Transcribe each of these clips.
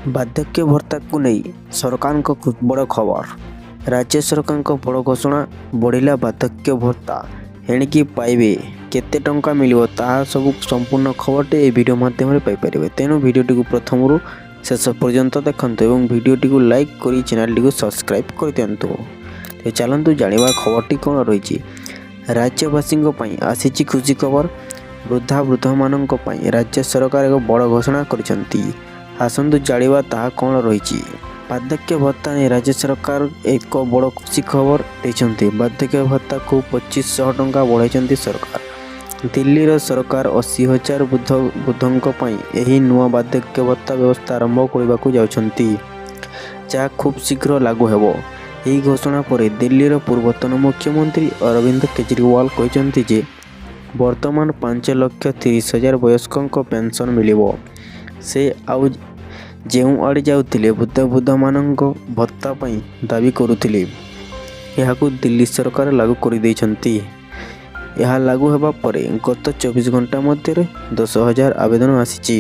ବାର୍ଦ୍ଧକ୍ୟ ଭତ୍ତାକୁ ନେଇ ସରକାରଙ୍କ ବଡ଼ ଖବର। ରାଜ୍ୟ ସରକାରଙ୍କ ବଡ଼ ଘୋଷଣା, ବଢ଼ିଲା ବାର୍ଦ୍ଧକ୍ୟ ଭତ୍ତା। ଏଣିକି ପାଇବେ କେତେ ଟଙ୍କା ମିଳିବ ତାହା ସବୁ ସମ୍ପୂର୍ଣ୍ଣ ଖବରଟି ଏହି ଭିଡ଼ିଓ ମାଧ୍ୟମରେ ପାଇପାରିବେ। ତେଣୁ ଭିଡ଼ିଓଟିକୁ ପ୍ରଥମରୁ ଶେଷ ପର୍ଯ୍ୟନ୍ତ ଦେଖନ୍ତୁ ଏବଂ ଭିଡ଼ିଓଟିକୁ ଲାଇକ୍ କରି ଚ୍ୟାନେଲଟିକୁ ସବସ୍କ୍ରାଇବ୍ କରିଦିଅନ୍ତୁ। ଚାଲନ୍ତୁ ଜାଣିବା ଖବରଟି କ'ଣ ରହିଛି। ରାଜ୍ୟବାସୀଙ୍କ ପାଇଁ ଆସିଛି ଖୁସି ଖବର। ବୃଦ୍ଧମାନଙ୍କ ପାଇଁ ରାଜ୍ୟ ସରକାର ଏକ ବଡ଼ ଘୋଷଣା କରିଛନ୍ତି। ଆସନ୍ତୁ ଜାଣିବା ତାହା କ'ଣ ରହିଛି। ବାର୍ଦ୍ଧକ୍ୟ ଭତ୍ତା ନେଇ ରାଜ୍ୟ ସରକାର ଏକ ବଡ଼ ଖୁସି ଖବର ଦେଇଛନ୍ତି। ବାର୍ଦ୍ଧକ୍ୟ ଭତ୍ତାକୁ 2500 ଟଙ୍କା ବଢ଼ାଇଛନ୍ତି ସରକାର। ଦିଲ୍ଲୀର ସରକାର 80,000 ବୃଦ୍ଧଙ୍କ ପାଇଁ ଏହି ନୂଆ ବାର୍ଦ୍ଧକ୍ୟ ଭତ୍ତା ବ୍ୟବସ୍ଥା ଆରମ୍ଭ କରିବାକୁ ଯାଉଛନ୍ତି, ଯାହା ଖୁବ୍ ଶୀଘ୍ର ଲାଗୁ ହେବ। ଏହି ଘୋଷଣା ପରେ ଦିଲ୍ଲୀର ପୂର୍ବତନ ମୁଖ୍ୟମନ୍ତ୍ରୀ ଅରବିନ୍ଦ କେଜରିୱାଲ କହିଛନ୍ତି ଯେ ବର୍ତ୍ତମାନ 5,30,000 ବୟସ୍କଙ୍କ ପେନ୍ସନ୍ ମିଳିବ। ସେ ଆଉ ଯେଉଁଆଡ଼େ ଯାଉଥିଲେ ବୃଦ୍ଧମାନଙ୍କ ଭତ୍ତା ପାଇଁ ଦାବି କରୁଥିଲେ, ଏହାକୁ ଦିଲ୍ଲୀ ସରକାର ଲାଗୁ କରିଦେଇଛନ୍ତି। ଏହା ଲାଗୁ ହେବା ପରେ ଗତ 24 ଘଣ୍ଟା ମଧ୍ୟରେ 10,000 ଆବେଦନ ଆସିଛି।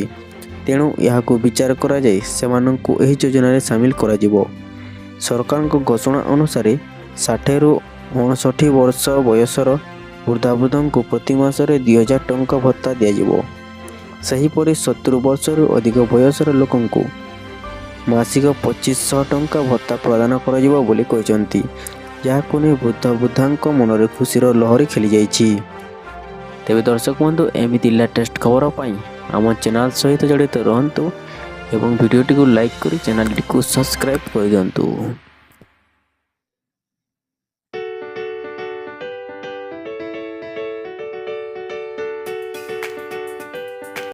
ତେଣୁ ଏହାକୁ ବିଚାର କରାଯାଇ ସେମାନଙ୍କୁ ଏହି ଯୋଜନାରେ ସାମିଲ କରାଯିବ। ସରକାରଙ୍କ ଘୋଷଣା ଅନୁସାରେ 60ରୁ 59 ବର୍ଷ ବୟସର ବୃଦ୍ଧଙ୍କୁ ପ୍ରତି ମାସରେ 2,000 ଟଙ୍କା ଭତ୍ତା ଦିଆଯିବ। ସେହିପରି 70 ବର୍ଷରୁ ଅଧିକ ବୟସର ଲୋକଙ୍କୁ ମାସିକ 2,500 ଟଙ୍କା ଭତ୍ତା ପ୍ରଦାନ କରାଯିବ ବୋଲି କହିଛନ୍ତି, ଯାହାକୁ ନେଇ ବୃଦ୍ଧଙ୍କ ମନରେ ଖୁସିର ଲହରୀ ଖେଳିଯାଇଛି। ତେବେ ଦର୍ଶକ ବନ୍ଧୁ, ଏମିତି ଲାଟେଷ୍ଟ ଖବର ପାଇଁ ଆମ ଚ୍ୟାନେଲ ସହିତ ଜଡ଼ିତ ରୁହନ୍ତୁ ଏବଂ ଭିଡ଼ିଓଟିକୁ ଲାଇକ୍ କରି ଚ୍ୟାନେଲଟିକୁ ସବସ୍କ୍ରାଇବ୍ କରିଦିଅନ୍ତୁ।